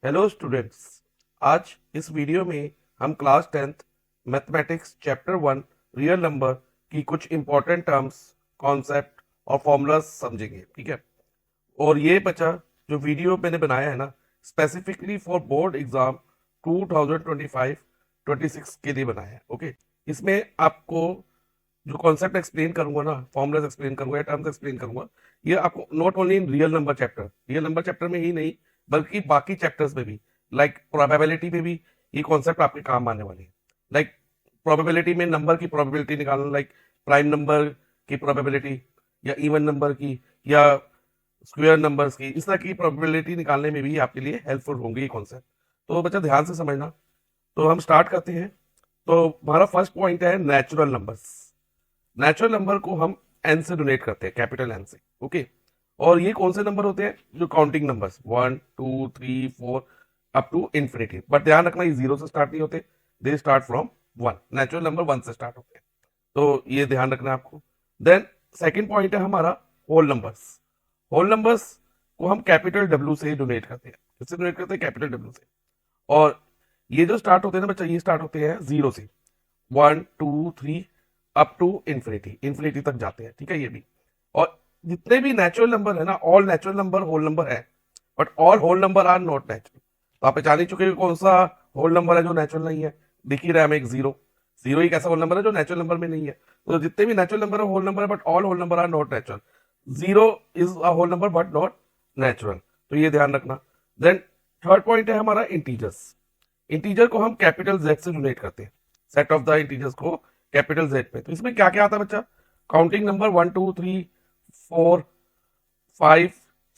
Hello students. आज इस video में हम class 10th mathematics chapter 1 real number की कुछ इंपॉर्टेंट टर्म्स, कॉन्सेप्ट और फॉर्मूलाज समझेंगे। ठीक है। और ये बच्चा जो वीडियो मैंने बनाया है ना, स्पेसिफिकली फॉर बोर्ड एग्जाम 2025-26 के लिए बनाया है। ओके। इसमें आपको जो कॉन्सेप्ट एक्सप्लेन करूंगा ना, फॉर्मूलाज एक्सप्लेन करूंगा या टर्म्स एक्सप्लेन करूंगा, ये आपको not only in real number chapter में ही नहीं बल्कि बाकी चैप्टर्स में भी, लाइक प्रोबेबिलिटी में भी ये कॉन्सेप्ट आपके काम आने वाले हैं। लाइक प्रोबेबिलिटी में नंबर की प्रोबेबिलिटी निकालना, लाइक प्राइम नंबर की प्रोबेबिलिटी या इवन नंबर की या स्क्वायर नंबर्स की, इस तरह की प्रोबेबिलिटी निकालने में भी आपके लिए हेल्पफुल होंगे ये कॉन्सेप्ट। तो बच्चा ध्यान से समझना। तो हम स्टार्ट करते हैं। तो हमारा फर्स्ट पॉइंट है नेचुरल नंबर्स। नेचुरल नंबर को हम एन से डोनेट करते हैं, कैपिटल एन से। ओके। और ये कौन से नंबर होते हैं? जो counting numbers 1 2 3 4 up to infinity. But ध्यान रखना, ये जीरो से स्टार्ट नहीं होते, they start from 1। Natural number 1 से स्टार्ट होते हैं, तो ये ध्यान रखना है आपको। देन सेकंड पॉइंट है हमारा होल नंबर्स। होल नंबर्स को हम कैपिटल डब्ल्यू से डोनेट करते हैं। किससे डोनेट करते हैं? कैपिटल डब्ल्यू से। और ये जो स्टार्ट होते हैं ना बच्चा, ये स्टार्ट होते हैं जीरो से, 1 2 3 अप टू इन्फिनिटी, इन्फिनिटी तक जाते हैं। ठीक है। ये भी, और जितने भी नेचुरल नंबर है ना, all natural number whole number है, but all whole number are not natural. तो आप पहचान ही चुके हैं कौन सा होल नंबर है जो नेचुरल नहीं है। दिख ही रहा है हमें एक जीरो। जीरो ही कैसा होल नंबर है जो नेचुरल नंबर में नहीं है। तो जितने भी नेचुरल नंबर है होल नंबर है, but all whole number are not natural. Zero is a whole number but not natural, तो ये ध्यान रखना। देन थर्ड पॉइंट है हमारा इंटीजर्स। इंटीजर को हम कैपिटल जेड से डोनेट करते हैं, सेट ऑफ द इंटीजर्स को कैपिटल जेड पे। तो इसमें क्या क्या आता है बच्चा? Counting number 1 2 3 4 5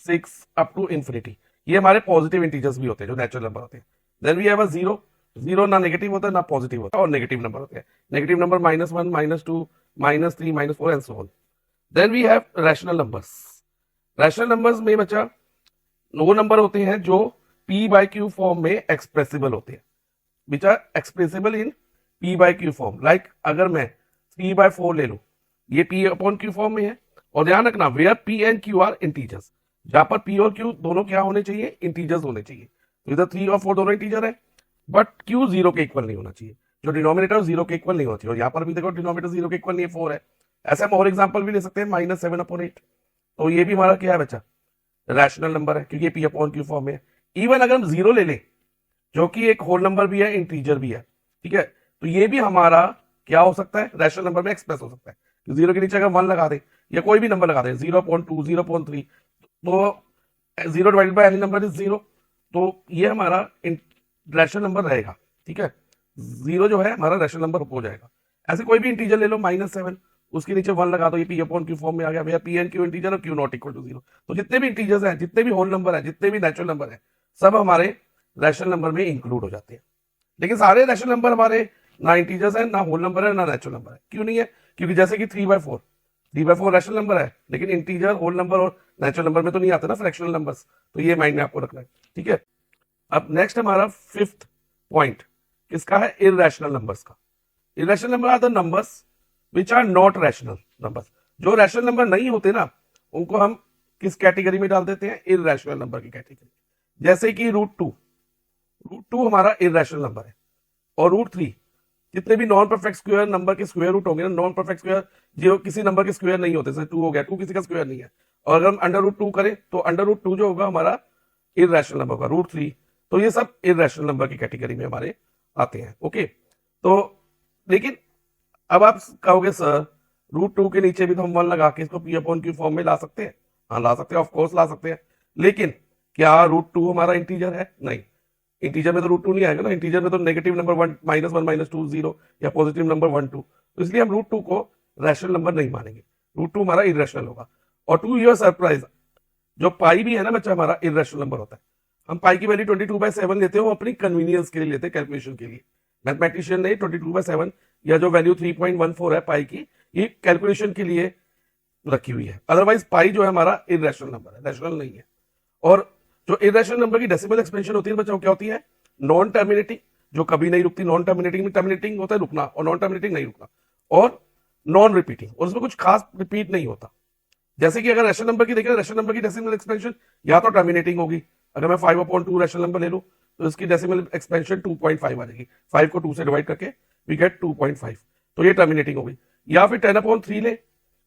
6 up to infinity. ये हमारे पॉजिटिव इंटीजर्स भी होते हैं जो नेचुरल नंबर होते हैं। Then we have a zero. Zero ना नेगेटिव होता है ना पॉजिटिव होता है, और नेगेटिव नंबर होते हैं। Negative number -1 -2 -3 -4 and so on. Then we have rational numbers. Rational numbers में बच्चा वो नंबर होते हैं जो p बाई क्यू फॉर्म में एक्सप्रेसिबल होते हैं, which are expressible in p by q form. Like अगर मैं 3/4 ले लूं, ये p अपॉन क्यू फॉर्म में है। और ध्यान रखना, where p and q are integers, जहां पर p और q दोनों क्या होने चाहिए? इंटीजर्स होने चाहिए। तो इधर 3 और 4 दोनों इंटीजर है, बट q जीरो के इक्वल नहीं होना चाहिए। जो डिनोमिनेटर जीरो के इक्वल नहीं होना चाहिए। और यहाँ पर भी देखो डिनोमिनेटर जीरो के इक्वल नहीं है, 4 है। ऐसे हम और एग्जाम्पल भी ले सकते हैं, -7/8। तो ये भी हमारा क्या है बच्चा? रैशनल नंबर है, क्योंकि p अपॉन क्यू फॉर्म में है। इवन अगर हम जीरो ले लें, जो कि एक होल नंबर भी है, इंटीजर भी है, ठीक है, तो ये भी हमारा क्या हो सकता है? रैशनल नंबर में एक्सप्रेस हो सकता है। जीरो के नीचे अगर 1 लगा दे या कोई भी नंबर लगा दे, 0.2 0.3, तो 0 divided by any number is 0, तो ये हमारा रैशनल नंबर रहेगा। ठीक है। जीरो जो है हमारा रैशनल नंबर हो जाएगा। ऐसे कोई भी इंटीजर ले लो, -7, उसके नीचे 1 लगा दो, ये p अपॉन क्यू फॉर्म में आ गया। भैया p एंड क्यू इंटीजर और q नॉट इक्वल टू 0। तो जितने भी इंटीजर्स हैं, जितने भी होल नंबर है, जितने भी नेचुरल नंबर है, सब हमारे रैशनल नंबर में इंक्लूड हो जाते हैं। लेकिन सारे रैशनल नंबर हमारे ना इंटीजर्स है, ना होल नंबर है, ना नेचुरल नंबर है। क्यों नहीं है? क्योंकि जैसे कि 3/4 रैशनल नंबर है, लेकिन इंटीजर, होल नंबर और नेचुरल नंबर में तो नहीं आते ना फ्रैक्शनल नंबर्स। तो ये माइंड में आपको रखना है। ठीक है। अब नेक्स्ट हमारा फिफ्थ पॉइंट किसका है? इररेशनल नंबर्स का। Irrational number are the numbers which are not rational numbers. जो रैशनल नंबर नहीं होते ना, उनको हम किस कैटेगरी में डाल देते हैं? इररेशनल नंबर की कैटेगरी। जैसे कि √2 हमारा इररेशनल नंबर है। और √3, जितने भी नॉन परफेक्ट स्क्वायर नंबर के स्क्वायर रूट होंगे ना, नॉन परफेक्ट स्क्वायर जो किसी नंबर के स्क्वायर नहीं होते, जैसे 2 हो गया, 2 किसी का स्क्वायर नहीं है, और अगर हम √2 करें तो √2 जो होगा हमारा इररेशनल नंबर होगा, √3। तो ये सब इररेशनल नंबर की कैटेगरी में हमारे आते हैं। ओके। तो लेकिन अब आप कहोगे सर √2 के नीचे भी तो हम 1 लगा के इसको p अपॉन क्यू फॉर्म में ला सकते हैं। हाँ, ला सकते हैं, ऑफकोर्स ला सकते हैं। लेकिन क्या √2 हमारा इंटीजर है? नहीं, इंटीजर में तो √2 नहीं आएगा ना। इंटीजर में तो नेगेटिव नंबर 1 -1 -2 0 या पॉजिटिव नंबर 1 2। तो इसलिए हम √2 को रैशनल नंबर नहीं मानेंगे। √2 हमारा इररेशनल होगा। और टू योर सरप्राइज, जो पाई भी है ना बच्चा, हमारा इररेशनल नंबर होता है। हम पाई की वैल्यू 22/7 लेते हो, अपनी कन्वीनियंस के लिए लेते हैं, कैलकुलेशन के लिए। मैथमेटिशियन ने 22/7 या जो वैल्यू 3.14 है पाई की, ये कैलकुलेशन के लिए रखी हुई है। अदरवाइज पाई जो है हमारा इररेशनल नंबर है, रैशनल नहीं है। और जो इररेशनल नंबर की डेसिमल एक्सपेंशन होती है बच्चों, क्या होती है? नॉन टर्मिनेटिंग, जो कभी नहीं रुकती। नॉन टर्मिनेटिंग में टर्मिनेटिंग होता है रुकना, और नॉन टर्मिनेटिंग नहीं रुकना। और नॉन रिपीटिंग, और उसमें कुछ खास रिपीट नहीं होता। जैसे कि अगर रैशनल नंबर की देखें, रैशनल नंबर की डेसिमल एक्सपेंशन या तो टर्मिनेटिंग होगी, अगर मैं 5/2 रैशनल नंबर ले लूं तो इसकी डेसिमल एक्सपेंशन 2.5 आ जाएगी। 5 को 2 से डिवाइड करके वी गेट 2.5, तो ये टर्मिनेटिंग हो गई। या फिर 10/3 ले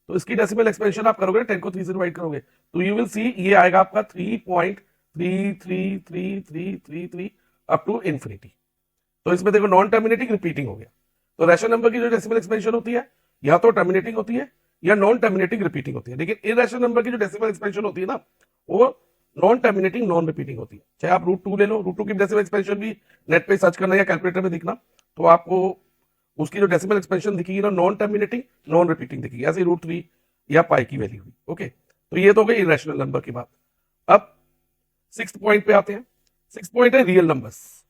तो इसकी डेसिमल एक्सपेंशन आप करोगे 10 को 3 से डिवाइड करोगे तो यू विल सी ये आएगा आपका 3.33333 अप टू इन्फिनिटी। तो इसमें देखो नॉन टर्मिनेटिंग रिपीटिंग हो गया। तो रैशनल नंबर की जो डेसिमल एक्सपेंशन होती है या तो टर्मिनेटिंग होती है या नॉन टर्मिनेटिंग रिपीटिंग होती है, लेकिन इरैशनल नंबर की जो डेसिमल एक्सपेंशन होती है ना वो नॉन टर्मिनेटिंग नॉन रिपीटिंग होती है। चाहे आप √2 ले लो, √2 की डेसिमल एक्सपेंशन भी नेट पे सर्च करना या कैलकुलेटर में दिखना, तो आपको उसकी जो डेसिमल एक्सपेंशन दिखेगी ना नॉन टर्मिनेटिंग नॉन रिपीटिंग दिखेगी, ऐसे √3 या पाई की वैल्यू हुई। ओके, तो ये तो हो गई इरेशनल नंबर की बात। अब 6th पॉइंट पे आते हैं। 6th पॉइंट है रियल नंबर्स।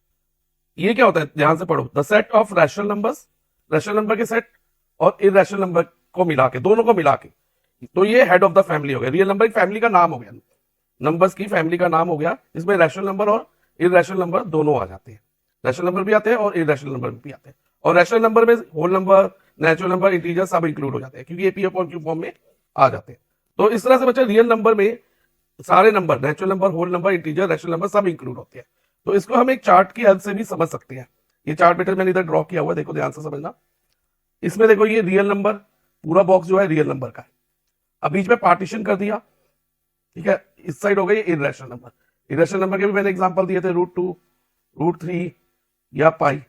ये क्या होता है, ध्यान से पढ़ो। The set of rational numbers, rational number के सेट और इरेशनल नंबर को मिला के, दोनों को मिला के, तो ये हेड ऑफ द फैमिली हो गया। रियल नंबर एक फैमिली का नाम हो गया, नंबर्स की फैमिली का नाम हो गया। इसमें रैशनल नंबर और इरेशनल नंबर दोनों आ जाते हैं। रैशनल नंबर भी आते हैं और इरेशनल नंबर भी आते हैं। और रैशनल नंबर में whole number, natural number, integer सब इंक्लूड हो जाते हैं क्योंकि ये P/Q फॉर्म में आ जाते हैं। तो इस तरह से बच्चा रियल नंबर में सारे number, natural number, whole number, integer, rational number सब इंक्लूड होते हैं। तो इसको हम एक चार्ट की हेल्प से भी समझ सकते हैं। ये चार्ट बेटा मैंने इधर ड्रॉ किया हुआ है, देखो ध्यान से समझना। इसमें देखो ये रियल नंबर, पूरा बॉक्स जो है रियल नंबर का है। अब बीच में पार्टीशन कर दिया, ठीक है। इस साइड हो गई इरेशनल नंबर। इरेशनल नंबर के भी मैंने एग्जांपल दिए थे, √2, √3 या पाई।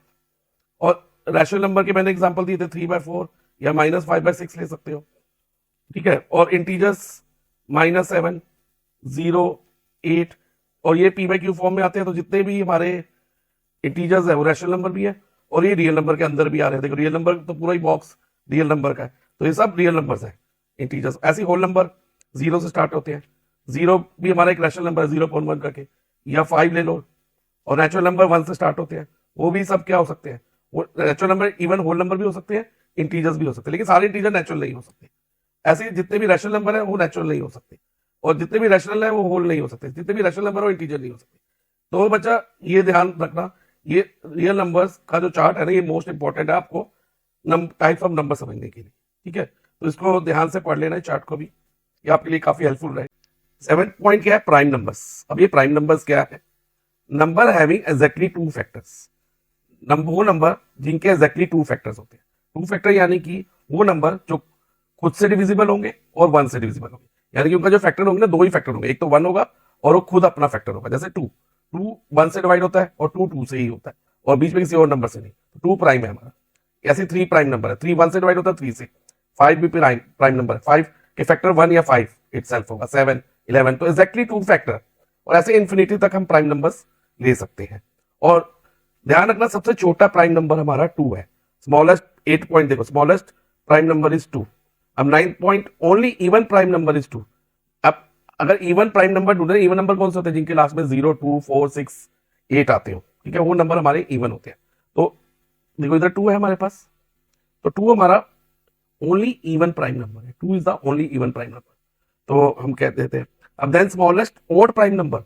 और रैशनल नंबर के मैंने एग्जांपल दिए थे 3/4 या -5/6 ले सकते हो, ठीक है। और इंटीजर्स -7, 0, 8 और ये P/Q फॉर्म में आते हैं। तो जितने भी हमारे इंटीजर्स है वो रैशनल नंबर भी है और ये रियल नंबर के अंदर भी आ रहे हैं। देखो रियल नंबर तो पूरा ही बॉक्स रियल नंबर का है, तो ये सब रियल नंबर्स है इंटीजर्स। ऐसे होल नंबर 0 से स्टार्ट होते हैं। 0 भी हमारा एक रैशनल नंबर है 0.1 करके, या 5 ले लो। और नेचुरल नंबर 1 से स्टार्ट होते हैं, वो भी सब क्या हो सकते हैं, वो natural number, even whole number भी हो सकते हैं, इंटीजर्स भी हो सकते हैं, लेकिन सारे इंटीजर नेचुरल नहीं हो सकते। ऐसे जितने भी रैशनल नंबर है वो नेचुरल नहीं हो सकते, और जितने भी रैशनल है वो होल नहीं हो सकते, जितने भी रैशनल नंबर वो इंटीजर नहीं हो सकते। तो बच्चा ये ध्यान रखना, ये रियल नंबर्स का जो चार्ट है ना ये मोस्ट इंपॉर्टेंट है आपको टाइप्स ऑफ नंबर समझने के लिए, ठीक है। तो इसको ध्यान से पढ़ लेना है चार्ट को भी, ये आपके लिए काफी हेल्पफुल रहे। 7th पॉइंट क्या है, प्राइम नंबर्स। अब ये प्राइम नंबर्स क्या है, नंबर हैविंग एग्जैक्टली 2 फैक्टर्स। वो नंबर जिनके एग्जैक्टली 2 फैक्टर्स होते हैं। 2 फैक्टर यानी कि वो नंबर जो खुद से डिविजिबल होंगे और 1 से डिविजिबल होंगे, यानी कि उनका जो फैक्टर होंगे ना 2 ही फैक्टर होंगे, एक तो 1 होगा और वो खुद अपना फैक्टर होगा। जैसे 2 1 से डिवाइड होता है और 2 से ही होता है और बीच में किसी और नंबर से नहीं, तो 2 प्राइम है हमारा। ऐसे 3 प्राइम नंबर है, 3 1 से डिवाइड होता है 3 से। 5 भी प्राइम नंबर है, 5 के फैक्टर 1 या 5 इटसेल्फ होगा, 7 11, तो एग्जैक्टली 2 फैक्टर। और ऐसे इन्फिनिटी तक हम प्राइम नंबर्स ले सकते हैं। और ध्यान रखना सबसे छोटा प्राइम नंबर हमारा 2 है। स्मॉलेस्ट 8 पॉइंट देखो, स्मॉलेस्ट प्राइम नंबर इज 2। अब 9th point, only even prime number is 2। अब अगर इवन प्राइम नंबर ढूंढे, इवन नंबर कौन से होते हैं, जिनके लास्ट में 0 2 4 6 8 आते हो, ठीक है, वो नंबर हमारे इवन होते हैं। तो देखो इधर 2 है हमारे पास, तो 2 हमारा ओनली इवन प्राइम नंबर है। 2 is the only even prime number, तो हम कह देते हैं। अब then smallest odd prime number,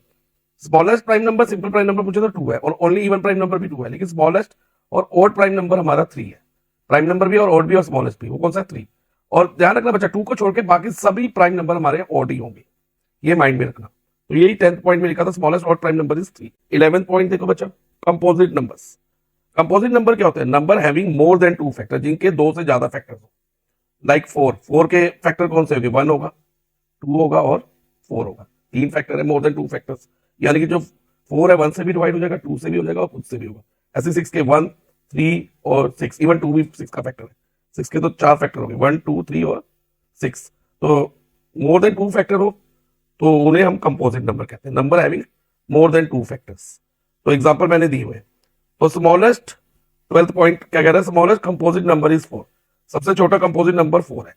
smallest prime number, simple prime number पूछे तो 2 है और ओनली इवन प्राइम नंबर भी 2 है, लेकिन स्मॉलेस्ट और ओड प्राइम नंबर हमारा 3 है। प्राइम नंबर भी और ओड भी और स्मॉलेस्ट भी, वो कौन सा है, 3। और ध्यान रखना बच्चा 2 को छोड़ के बाकी सभी प्राइम नंबर हमारे ओड ही होंगे, ये माइंड में रखना। तो यही 10th पॉइंट में लिखा था, smallest odd prime number is 3। 11th point देखो बच्चा, कंपोजिट नंबर्स। कंपोजिट नंबर क्या होते हैं, number having more than 2 factor, जिनके 2 से ज्यादा फैक्टर हो। लाइक 4 के फैक्टर कौन से होंगे, 1 होगा, 2 होगा और 4 होगा। 3 फैक्टर है, मोर देन 2 फैक्टर्स, यानी कि जो 4 है 1 से भी डिवाइड हो जाएगा, 2 से भी हो जाएगा और खुद से भी होगा। ऐसे 6 के 1 3 और 6, इवन 2 भी 6 का फैक्टर है। 6 के तो 4 फैक्टर होंगे, 1 2 3 और 6। तो मोर देन 2 फैक्टर हो तो उन्हें हम कंपोजिट नंबर कहते हैं, number having more than 2 factors. तो एग्जांपल मैंने दिए हुए। तो स्मॉलेस्ट 12th पॉइंट क्या कह रहा है, स्मॉलेस्ट कंपोजिट नंबर इज 4, सबसे छोटा कंपोजिट नंबर 4 है।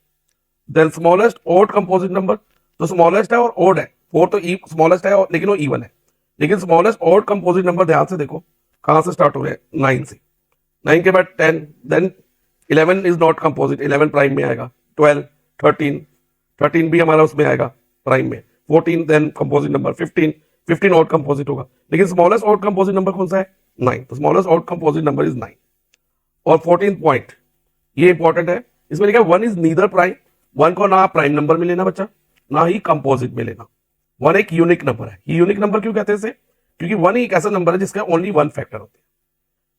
Then smallest odd composite number, तो स्मॉलेस्ट है और ओड है, 4 तो स्मॉलेस्ट है और लेकिन वो इवन है। लेकिन स्मॉलेस्ट ओड कंपोजिट नंबर ध्यान से देखो कहां से स्टार्ट हो रहे हैं, 9 से। 9 के बाद 10, then 11 is not composite, 11 prime में आएगा। 12 13 भी हमारा उसमें आएगा प्राइम में। 14 then composite number. 15 odd composite होगा, लेकिन स्मॉलेस्ट ऑड कंपोजिट नंबर कौन सा है, 9। तो smallest odd composite number is 9। और 14th पॉइंट ये इंपॉर्टेंट है, इसमें लिखा 1 इज नीदर प्राइम। 1 को ना प्राइम नंबर में लेना बच्चा, ना ही कंपोजिट में लेना। वन एक यूनिक नंबर है। ये यूनिक नंबर क्यों कहते हैं इसे? क्योंकि वन ही एक ऐसा नंबर है जिसका ओनली वन फैक्टर होता है,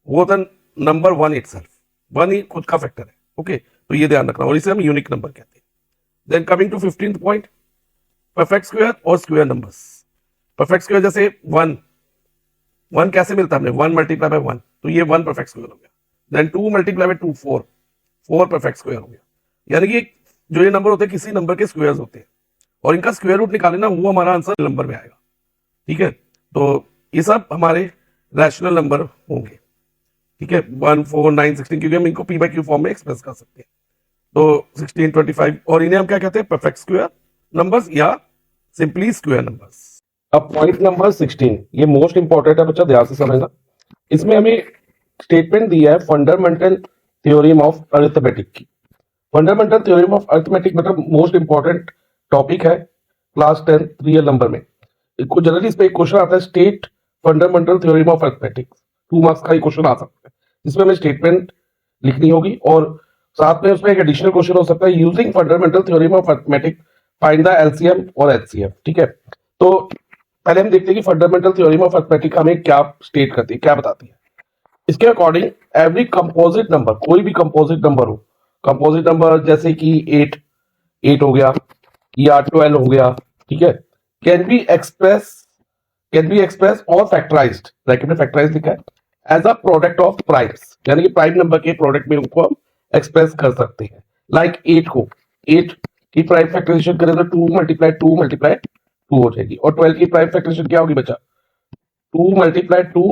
वो था नंबर वन इटसेल्फ, वन ही खुद का फैक्टर है। ओके, तो ये ध्यान रखना, और इसे हम यूनिक नंबर कहते हैं। Then coming to 15th point, perfect square और स्क्वायर नंबर्स। परफेक्ट स्क्वायर जैसे वन, वन कैसे मिलता है हमें? वन मल्टीप्लाई बाय वन, तो ये वन परफेक्ट स्क्वायर हो गया। Then two multiply by two, four, four perfect square हो गया। यानी कि जो ये नंबर होते हैं किसी नंबर के स्क्वायर्स होते हैं, और इनका स्क्वायर रूट निकाले ना, वो हमारा आंसर नंबर में आएगा। ठीक है, तो ये सब हमारे रैशनल नंबर होंगे। ठीक है, 1, 4, 9, 16, क्योंकि हम इनको पी बाई क्यू फॉर्म में एक्सप्रेस कर सकते हैं। तो 16, 25, और इन्हें हम क्या कहते हैं? परफेक्ट स्क्वायर नंबर्स या सिंपली स्क्वायर नंबर्स। अब पॉइंट नंबर 16, ये मोस्ट इंपॉर्टेंट है बच्चा, ध्यान से समझना। इसमें हमें स्टेटमेंट दिया है फंडामेंटल थ्योरम ऑफ अरिथमेटिक की। फंडामेंटल थ्योरम ऑफ अरिथमेटिक मतलब मोस्ट इंपॉर्टेंट टॉपिक है क्लास 10 रियल नंबर में। जनरली इस पे एक क्वेश्चन आता है, state fundamental theorem of arithmetic. 2 marks का ही क्वेश्चन आ सकता है, जिसमें हमें स्टेटमेंट लिखनी होगी, और साथ में उसमें एक एडिशनल क्वेश्चन हो सकता है, using fundamental theorem of arithmetic find the LCM और एचसीएफ। ठीक है, तो पहले हम देखते हैं कि फंडामेंटल थ्योरम ऑफ अरिथमेटिक हमें क्या स्टेट करती है, क्या बताती है। इसके अकॉर्डिंग एवरी कंपोजिट नंबर, कोई भी कंपोजिट नंबर हो, कंपोजिट नंबर जैसे कि 8 हो गया या 12 हो गया, ठीक है, कैन बी एक्सप्रेस और फैक्टराइज्ड, ब्रैकेट में फैक्टराइज लिखा है, as a product of primes, यानी कि प्राइम नंबर के प्रोडक्ट में उनको हम एक्सप्रेस कर सकते हैं। लाइक 8 की प्राइम फैक्टराइजेशन करें तो 2 मल्टीप्लाई 2 मल्टीप्लाई 2 हो जाएगी, और 12 की प्राइम फैक्टराइजेशन क्या होगी बच्चा? 2 मल्टीप्लाई 2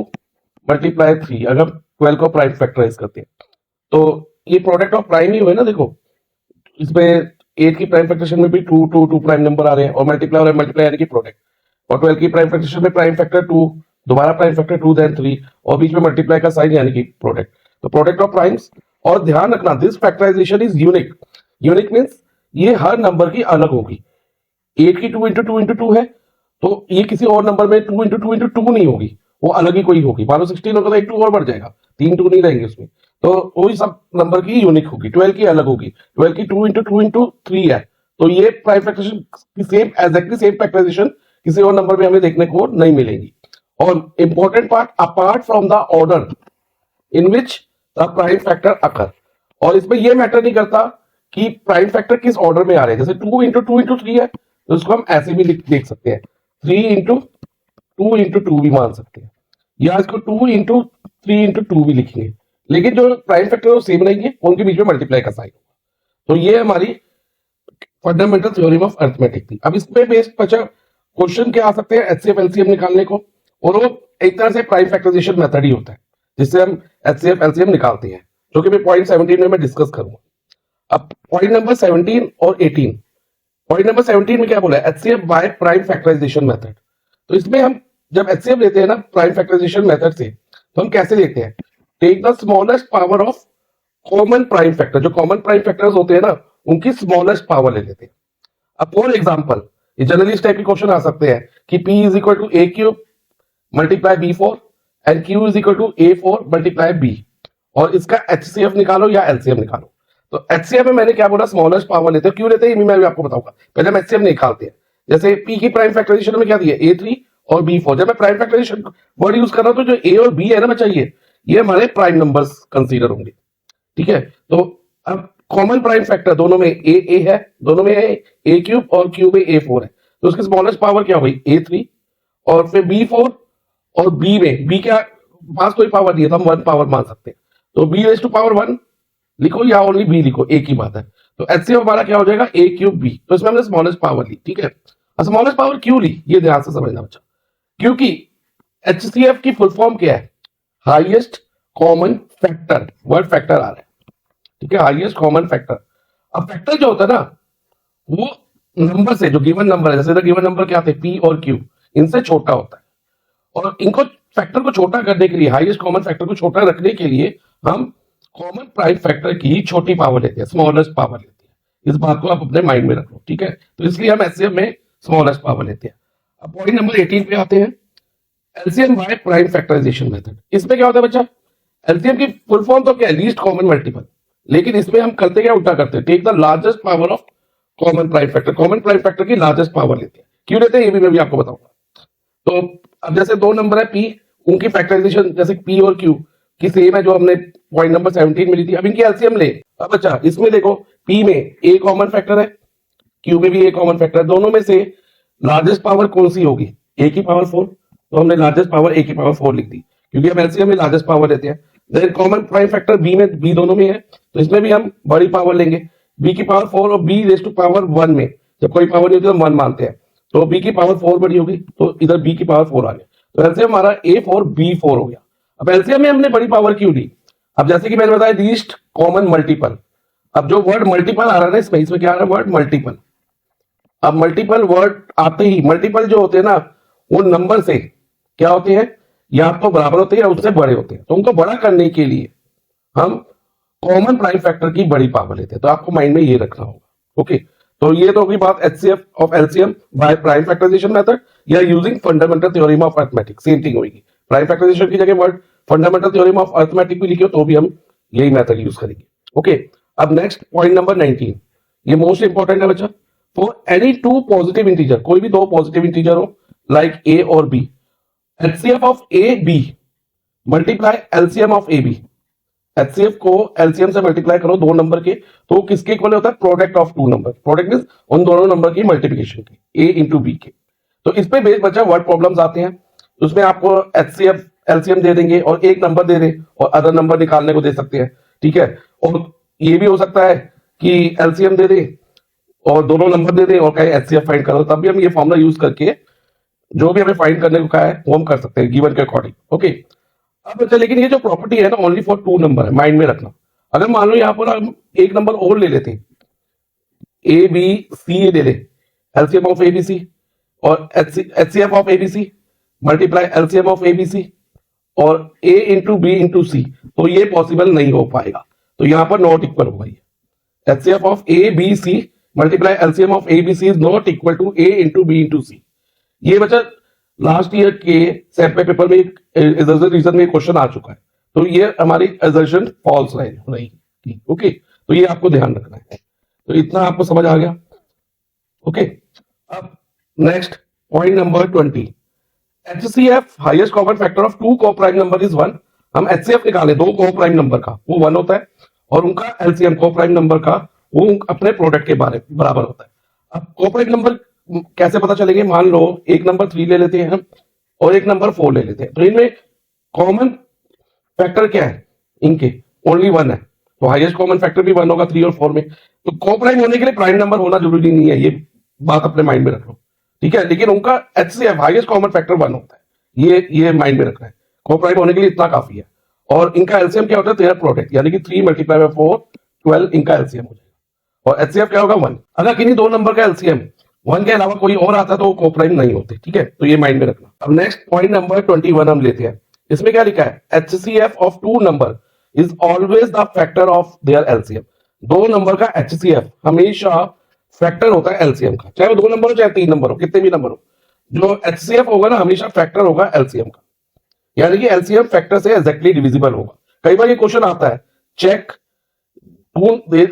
मल्टीप्लाई 3, अगर 12 को प्राइम फैक्टराइज करते हैं तो ये प्रोडक्ट ऑफ प्राइम ही हुए ना। देखो इसमें 8 की प्राइम फैक्टराइजेशन में भी 2 प्राइम नंबर आ रहे हैं, और मल्टीप्लाई और मल्टीप्लाई यानी कि प्रोडक्ट, और 12 की प्राइम फैक्टराइजेशन में प्राइम फैक्टर 2, दोबारा प्राइम फैक्टर 2 देन 3, और बीच में मल्टीप्लाई का साइन यानी कि प्रोडक्ट, तो प्रोडक्ट ऑफ प्राइम्स। और ध्यान रखना, this factorization is unique. Unique means ये हर नंबर की अलग होगी। 8 की 2 इंटू 2 इंटू 2 है, तो ये किसी और नंबर में 2 इंटू 2 इंटू 2 नहीं होगी, वो अलग ही कोई होगी। मान लो 16 होगा तो एक 2 और बढ़ जाएगा, 3 2 नहीं रहेंगे उसमें, तो वही सब नंबर की यूनिक होगी। 12 की अलग होगी, 12 की 2 इंटू 2 इंटू 3 है, तो ये प्राइम फैक्टराइजेशन की सेम एग्जैक्टली सेम फैक्टराइजेशन किसी और नंबर में हमें देखने को नहीं मिलेगी। और important part, apart from the order in which the prime factor occur, और इसमें यह मैटर नहीं करता कि प्राइम फैक्टर किस ऑर्डर में आ रहे हैं। जैसे 2 इंटू 2 इंटू 3 है, तो उसको हम ऐसे भी देख सकते हैं, 3 इंटू 2 इंटू 2 भी मान सकते हैं, या इसको 2 इंटू 3 इंटू 2 भी लिखेंगे, लेकिन जो प्राइम फैक्टर वो सेम रहेंगे, उनके बीच में मल्टीप्लाई का साइन होगा। तो ये हमारी फंडामेंटल थ्योरम ऑफ अरिथमेटिक थी। अब इसमें बेस्ड बचा क्वेश्चन क्या आ सकते हैं एचसीएफ एलसीएम निकालने को, और वो एक तरह से प्राइम फैक्टराइजेशन मेथड ही होता है जिससे हम एचसीएफ एलसीएम निकालते हैं, जो कि मैं पॉइंट 17 में मैं डिस्कस करूंगा। अब पॉइंट नंबर 17 और 18, पॉइंट नंबर 17 में क्या बोला है? HCF by prime factorisation method. तो इसमें हम जब एचसीएफ लेते हैं ना प्राइम फैक्टराइजेशन मेथड से, तो हम कैसे लेते हैं? Take the smallest power of common prime factor, जो कॉमन प्राइम फैक्टर्स होते हैं ना, उनकी स्मॉलेस्ट पावर ले लेते हैं। अब फॉर एग्जांपल, ये जनरली इस टाइप के क्वेश्चन आ सकते हैं कि p is equal to a cube multiply b4 and q is equal to a4 multiply b, और इसका एचसीएफ निकालो या एलसीएम निकालो। तो एचसीएफ में मैंने क्या बोला? स्मॉलेस्ट पावर लेते हैं। क्यों लेते हैं मैं भी आपको बताऊंगा, पहले हम एचसीएफ निकालते हैं। जैसे p की प्राइम फैक्टराइजेशन में क्या दिया? a3 और b4। जब मैं प्राइम फैक्टराइजेशन वर्ड यूज कर रहा हूं तो जो a और b है ना बच्चा, ये हमारे प्राइम नंबर्स कंसीडर होंगे। ठीक है, तो अब कॉमन प्राइम फैक्टर दोनों में ए है, दोनों में a क्यूब और q में a4 है, तो उसकी स्मॉलेस्ट पावर क्या हुई? a3, और फिर b4, और b में b क्या पास कोई पावर नहीं है तो हम 1 पावर मान सकते हैं, तो b रेज़ टू पावर 1 लिखो या ओनली b लिखो, एक ही बात है। तो एचसीएफ हमारा क्या हो जाएगा? a क्यूब b, तो इसमें हमने स्मॉलेस्ट पावर ली। ठीक है, स्मॉलेस्ट पावर क्यों ली, ये ध्यान से समझना बच्चा, क्योंकि एचसीएफ की फुल फॉर्म क्या है? Highest common factor, word factor आ रहा है। ठीक है, हाईएस्ट कॉमन फैक्टर। अब फैक्टर जो होता है ना, वो नंबर से, जो गिवन नंबर है, जैसे गिवन नंबर क्या थे? p और q, इनसे छोटा होता है, और इनको फैक्टर को छोटा करने के लिए, हाईएस्ट कॉमन फैक्टर को छोटा रखने के लिए हम कॉमन प्राइम फैक्टर की छोटी पावर लेते हैं, स्मॉलेस्ट पावर लेते हैं। इस बात को आप अपने माइंड में रखो। ठीक है, तो इसलिए हम एचसीएफ में स्मॉलेस्ट पावर लेते हैं। अब पॉइंट नंबर 18 पे आते हैं, LCM by prime factorisation method. इसमें क्या होता है बच्चा? एलसीएम की फुल फॉर्म तो क्या है? लीस्ट कॉमन मल्टीपल, लेकिन इसमें हम करते क्या? उल्टा करते हैं, take the largest power of common prime factor, common prime factor की लार्जेस्ट पावर लेते हैं। क्यों लेते हैं ये भी मैं भी आपको बताऊंगा। तो अब जैसे दो नंबर है पी, उनकी फैक्टराइजेशन जैसे पी और क्यू की सेम है जो हमने पॉइंट नंबर 17 मिली थी। अब इनकी एलसीएम ले। अब अच्छा इसमें देखो पी में ए कॉमन फैक्टर है, क्यू में भी ए कॉमन फैक्टर है, दोनों में से लार्जेस्ट पावर कौन सी होगी, ए की पावर 4, तो हमने लार्जेस्ट पावर ए की पावर 4 लिख दी क्योंकि हम एलसीएम में लार्जेस्ट पावर लेते हैं। Then common prime factor B में, बी दोनों में है तो इसमें भी हम बड़ी पावर लेंगे, बी की पावर 4 और बी रेज टू पावर 1 में जब कोई पावर नहीं होती तो 1 मानते हैं, तो बी की पावर 4 बड़ी होगी तो इधर बी की पावर 4 आ गया, तो एलसीएम हमारा A4 B4 हो गया। अब एलसीएम में हमने बड़ी पावर क्यों ली, अब जैसे कि मैंने बताया लीस्ट कॉमन मल्टीपल, अब जो वर्ड मल्टीपल आ रहा है ना इसमें क्या आ रहा है वर्ड मल्टीपल। अब मल्टीपल वर्ड आते ही मल्टीपल जो होते हैं ना वो नंबर से क्या होते हैं, या तो बराबर होते हैं या उससे बड़े होते हैं, तो उनको बड़ा करने के लिए हम कॉमन प्राइम फैक्टर की बड़ी पावर लेते हैं, तो आपको माइंड में ये रखना होगा। ओके, तो ये तो होगी बात HCF of LCM by prime factorisation method या using fundamental theorem of arithmetic, same thing होगी। प्राइम फैक्टराइजेशन की जगह word fundamental theorem of arithmetic भी लिखियो तो भी हम यही मेथड यूज करेंगे। ओके, अब नेक्स्ट पॉइंट नंबर 19, ये मोस्ट इंपॉर्टेंट है बच्चा। For any two positive integer, कोई भी दो पॉजिटिव इंटीजर हो लाइक ए और B, HCF of A B multiply LCM of A B, HCF को एलसीएम से मल्टीप्लाई करो दो नंबर के तो किसके इक्वल होता है, product of two number, product means उन दोनों नंबर की मल्टीप्लिकेशन की, ए इंटू बी के। तो इस पे बेस बच्चा वर्ड प्रॉब्लम्स आते हैं, उसमें आपको एचसीएफ एलसीएम दे देंगे और एक नंबर दे दे और अदर नंबर निकालने को दे सकते हैं, ठीक है। और ये भी हो सकता है कि एलसीएम दे दे और दोनों नंबर दे दे और कहे एचसीएफ फाइंड करो, तब भी हम ये फॉर्मूला यूज करके जो भी हमें फाइंड करने को कहा है वो हम कर सकते हैं गिवन के अकॉर्डिंग। ओके, अब बच्चा लेकिन ये जो प्रॉपर्टी है ना ओनली फॉर टू नंबर है, माइंड में रखना। अगर मान लो यहाँ पर हम एक नंबर और ले लेते ए बी सी ले ले, एलसीएम ऑफ एबीसी और HCF of ABC multiply LCM of ABC और ए इंटू बी इंटू सी, तो ये पॉसिबल नहीं हो पाएगा, तो यहां पर नॉट इक्वल होगा ये। HCF of A B C multiply LCM of ABC is not equal to A into B into C. ये बच्चा लास्ट ईयर के सैंपल पेपर में रीजन में क्वेश्चन आ चुका है, तो ये हमारी एजर्शन फॉल्स रहेगी। ओके, तो ये आपको ध्यान रखना है, तो इतना आपको समझ आ गया। ओके, अब next point number 20, HCF highest common factor of two coprime number is 1। हम एचसीएफ निकाले दो को प्राइम नंबर का वो 1 होता है और उनका एलसीएम को प्राइम नंबर का वो अपने प्रोडक्ट के बराबर होता है। अब को प्राइम नंबर कैसे पता चलेंगे, मान लो एक नंबर 3 ले लेते हैं हम और एक नंबर 4 ले लेते हैं, तो इनमें कॉमन फैक्टर क्या है, इनके ओनली 1 है, तो हाईएस्ट कॉमन फैक्टर भी 1 होगा 3 और 4 में। तो को प्राइम होने के लिए प्राइम नंबर होना जरूरी नहीं है, ये बात अपने माइंड में रख लो, ठीक है। लेकिन उनका एचसीएफ हाईएस्ट कॉमन फैक्टर 1 होता है, ये माइंड में रखना है, को प्राइम होने के लिए इतना काफी है। और इनका एलसीएम क्या होता है, तेरा प्रोडक्ट, यानी कि 3 मल्टीप्लाई बाय 4 12 इनका एलसीएम हो जाएगा और एचसीएफ क्या होगा 1। अगर किन्हीं दो नंबर का एलसीएम 1 के अलावा कोई और आता तो वो को प्राइम नहीं होते, ठीक है, तो ये माइंड में रखना। अब नेक्स्ट पॉइंट नंबर 21 हम लेते हैं, इसमें क्या लिखा है, HCF of two number is always the factor of their LCM. दो नंबर का एचसीएफ हमेशा फैक्टर होता है एलसीएम का, चाहे वो 2 नंबर हो चाहे 3 नंबर हो, कितने भी नंबर हो, जो एचसीएफ होगा ना हमेशा फैक्टर होगा एलसीएम का, यानी कि एलसीएम फैक्टर से एग्जैक्टली डिविजिबल होगा। कई बार ये क्वेश्चन आता है, check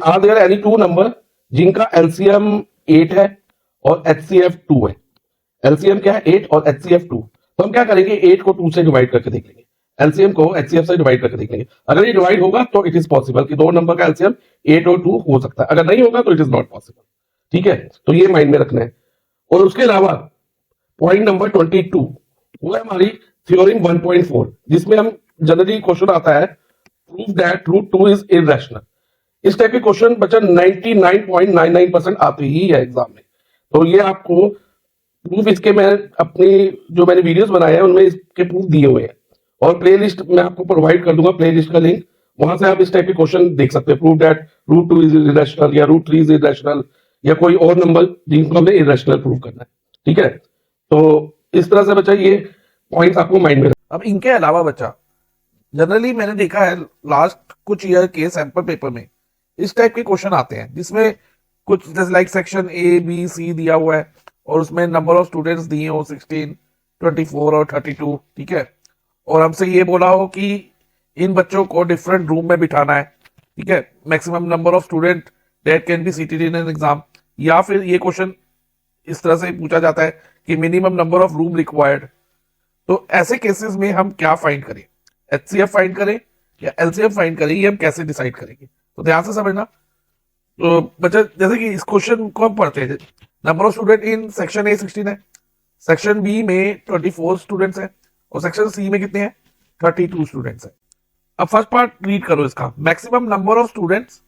are there any two number जिनका एलसीएम 8 है और एचसीएफ 2 है। एलसीएम क्या है 8 और एचसीएफ 2, तो हम क्या करेंगे 8 को 2 से डिवाइड करके देख लेंगे, एलसीएम को एचसीएफ से डिवाइड करके देख लेंगे। अगर ये डिवाइड होगा तो इट इज पॉसिबल कि दो नंबर का एलसीएम 8 और 2 हो सकता है, अगर नहीं होगा तो इट इज नॉट पॉसिबल, ठीक है, तो ये माइंड में रखना है। और उसके अलावा पॉइंट नंबर 22 वो है हमारी थ्योरम 1.4, जिसमें हम जनरली क्वेश्चन आता है prove that root 2 is irrational. इस टाइप के क्वेश्चन बच्चा 99.99% आते ही है एग्जाम में, तो ये आपको प्रूफ इसके मैं मैंने वीडियोस बनाए हैं उनमें इसके प्रूफ दिए हुए हैं और प्लेलिस्ट मैं आपको प्रोवाइड कर दूंगा, प्लेलिस्ट का लिंक, वहां से आप इस टाइप के क्वेश्चन देख सकते हैं, prove that root 2 is irrational या रूट 3 इज इररेशनल या कोई और नंबर जिनको हमने इररेशनल प्रूव करना है, ठीक है। तो इस तरह से बच्चा ये पॉइंट आपको माइंड में। अब इनके अलावा बच्चा जनरली मैंने देखा है लास्ट कुछ ईयर के सैंपल पेपर में इस टाइप के क्वेश्चन आते हैं जिसमें कुछ जैसे like section A B C दिया हुआ है और उसमें नंबर ऑफ स्टूडेंट्स दिए हो 16, 24 और 32, ठीक है, और हमसे ये बोला हो कि इन बच्चों को डिफरेंट रूम में बिठाना है, ठीक है, maximum number of student that can be seated in an exam, या फिर ये क्वेश्चन इस तरह से पूछा जाता है कि minimum number of room required, तो ऐसे केसेस में हम क्या फाइंड करें, एचसीएफ फाइंड करें या एलसीएम फाइंड करें, ये हम कैसे डिसाइड करेंगे। तो ध्यान से समझना। तो बच्चा जैसे कि इस क्वेश्चन को हम पढ़ते हैं, number of student in section A 16 है, सेक्शन बी में 24 स्टूडेंट्स हैं और सेक्शन सी में कितने हैं 32 स्टूडेंट्स हैं। अब फर्स्ट पार्ट रीड करो इसका, maximum number of students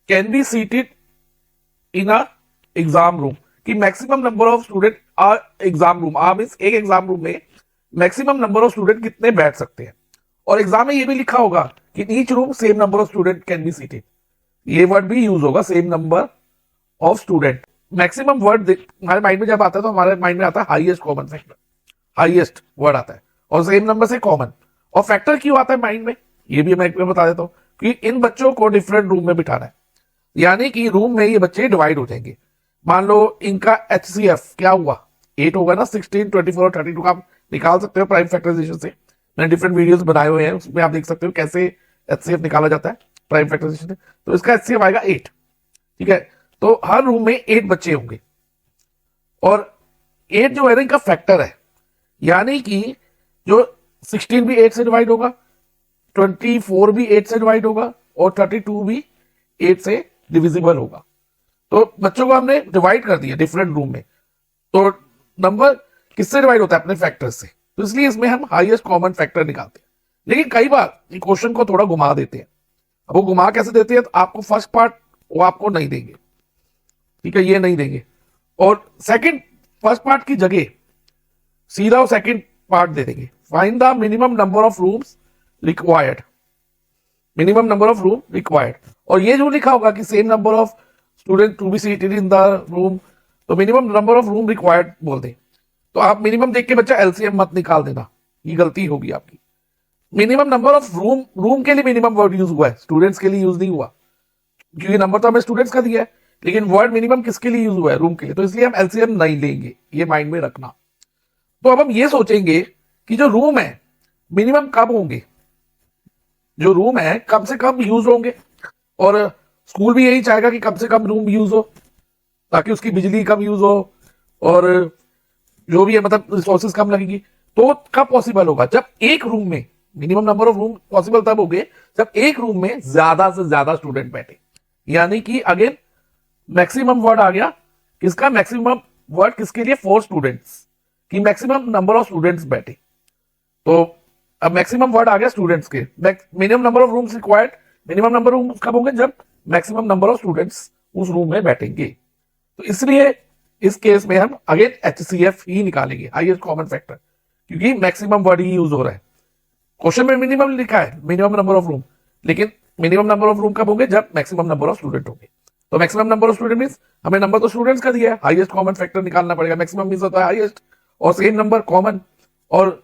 can be seated in a exam room, कि maximum number of student exam room, means एक एग्जाम रूम में मैक्सिमम नंबर ऑफ स्टूडेंट कितने बैठ सकते हैं। और एग्जाम में ये भी लिखा होगा कि in each room same number of student can be seated, ये वर्ड भी यूज होगा, same number of student. Maximum word हमारे माइंड में जब आता है तो हमारे माइंड में आता है highest common factor, highest word आता है, और सेम नंबर से कॉमन। और फैक्टर क्यों आता है माइंड में, ये भी मैं बता देता हूं कि इन बच्चों को डिफरेंट रूम में बिठाना है, यानी कि रूम में ये बच्चे डिवाइड हो जाएंगे। मान लो इनका एचसीएफ क्या हुआ 8 होगा ना, 16, 24 और 32 का आप निकाल सकते हो प्राइम फैक्टराइजेशन से। मैंने डिफरेंट वीडियोस बनाए हुए हैं, उसमें आप देख सकते हो कैसे एचसीएफ निकाला जाता है प्राइम फैक्टराइजेशन से। तो इसका एचसीएफ आएगा 8, ठीक है। तो हर रूम में 8 बच्चे होंगे और 8 जो है ना इनका फैक्टर है, यानी कि जो 16 भी 8 से डिवाइड होगा, 24 भी 8 से डिवाइड होगा और 32 भी 8 से डिविजिबल होगा। तो बच्चों को हमने डिवाइड कर दिया डिफरेंट रूम में, तो नंबर किससे डिवाइड होता है, अपने फैक्टर से। तो इसलिए इसमें हम हाईएस्ट कॉमन फैक्टर निकालते हैं। लेकिन कई बार क्वेश्चन को थोड़ा घुमा देते हैं। अब वो घुमा कैसे देते हैं, तो आपको फर्स्ट पार्ट वो आपको नहीं देंगे, ठीक है, ये नहीं देंगे, और सेकंड फर्स्ट पार्ट की जगह सीधा वो सेकंड पार्ट दे देंगे, find the minimum number of rooms required, minimum number of room required. और ये जो लिखा होगा कि same number of student to be seated in the room, तो minimum number of room required बोल दे। तो आप मिनिमम देख के बच्चा एलसीएम मत निकाल देना, ये गलती होगी आपकी। Minimum number of room, room के लिए मिनिमम वर्ड यूज हुआ है, स्टूडेंट्स के लिए यूज नहीं हुआ, क्योंकि नंबर तो हमें स्टूडेंट्स का दिया है, लेकिन वर्ड मिनिमम किसके लिए यूज हुआ है, रूम के लिए। तो इसलिए हम एलसीएम नहीं लेंगे, ये माइंड में रखना। तो अब हम ये सोचेंगे कि जो रूम है मिनिमम कब होंगे, जो रूम है कम से कम यूज होंगे, और स्कूल भी यही चाहेगा कि कम से कम रूम यूज हो ताकि उसकी बिजली कम यूज हो और जो भी है मतलब रिसोर्सेज कम लगेगी। तो कब पॉसिबल होगा, जब एक रूम में minimum number of room possible तब होंगे जब एक रूम में ज्यादा से ज्यादा स्टूडेंट बैठे, यानी कि अगेन मैक्सिमम वर्ड आ गया किसका, मैक्सिमम वर्ड किसके लिए, 4 स्टूडेंट्स की मैक्सिमम नंबर ऑफ स्टूडेंट्स बैठे। तो अब मैक्सिमम वर्ड आ गया स्टूडेंट्स के, minimum number of rooms required, minimum number room कब होंगे, जब मैक्सिमम नंबर ऑफ स्टूडेंट्स उस रूम में बैठेंगे। तो इसलिए इस केस में हम अगेन एचसीएफ ही निकालेंगे, हाईएस्ट कॉमन फैक्टर, क्योंकि मैक्सिमम वर्ड ही यूज हो रहा है। क्वेश्चन में मिनिमम लिखा है मिनिमम नंबर ऑफ रूम, लेकिन मिनिमम नंबर ऑफ रूम कब होंगे, जब मैक्सिमम नंबर ऑफ स्टूडेंट होंगे। तो maximum number of student means हमें नंबर तो स्टूडेंट्स का दिया है, हाईएस्ट कॉमन फैक्टर निकालना पड़ेगा। मैक्सिमम मींस होता है हाईएस्ट और सेम नंबर कॉमन, और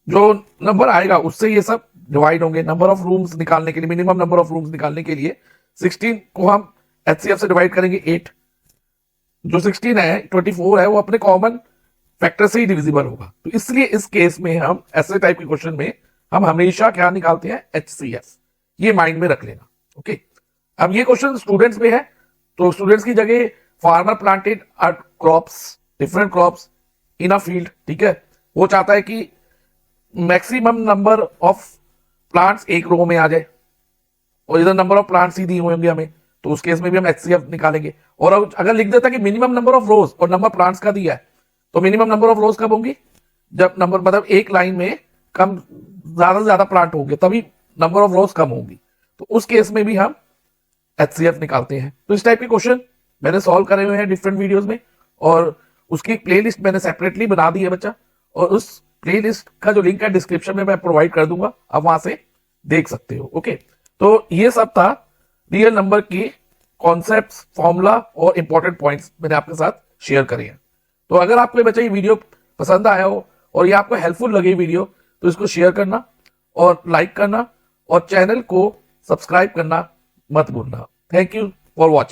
जो नंबर आएगा उससे ये सब डिवाइड होंगे। नंबर ऑफ रूम्स निकालने के लिए, मिनिमम नंबर ऑफ रूम्स निकालने के लिए 16 को हम एचसीएफ से डिवाइड करेंगे 8, जो 16 है 24 है वो अपने कॉमन फैक्टर से ही डिविजिबल होगा। तो इसलिए इस केस में हम ऐसे टाइप के क्वेश्चन में हम हमेशा क्या निकालते हैं, एचसीएफ, ये माइंड में रख लेना। ओके, अब ये क्वेश्चन स्टूडेंट्स में है, तो स्टूडेंट्स की जगह farmer planted crops, different crops in a field, ठीक है। वो चाहता है कि मैक्सिमम नंबर ऑफ प्लांट्स एक रो में आ जाए, और इधर नंबर ऑफ प्लांट्स ही दिए होंगे हमें, तो उस केस में भी हम एचसीएफ निकालेंगे। और अगर लिख देता कि मिनिमम नंबर ऑफ रोज और नंबर प्लांट्स का दिया है, तो मिनिमम नंबर ऑफ रोज कब होंगी, जब नंबर मतलब एक लाइन में कम ज्यादा से ज्यादा प्लांट होंगे, तभी नंबर ऑफ रोज कम होंगी। तो उस केस में भी हम एचसीएफ निकालते हैं। तो इस टाइप के क्वेश्चन मैंने सॉल्व करे हुए हैं डिफरेंट वीडियोस में, और उसकी एक प्लेलिस्ट मैंने सेपरेटली बना दी है बच्चा, और उस प्लेलिस्ट का जो लिंक है डिस्क्रिप्शन में मैं प्रोवाइड कर दूंगा, आप वहां से देख सकते हो। ओके, तो ये सब था रियल नंबर की कॉन्सेप्ट्स, फॉर्मूला और इंपॉर्टेंट पॉइंट्स मैंने आपके साथ शेयर करे हैं। तो अगर आपको बच्चा ये वीडियो पसंद आया हो और ये आपको हेल्पफुल लगे वीडियो, तो इसको शेयर करना और लाइक करना और चैनल को सब्सक्राइब करना मत भूलना। Thank you for watching.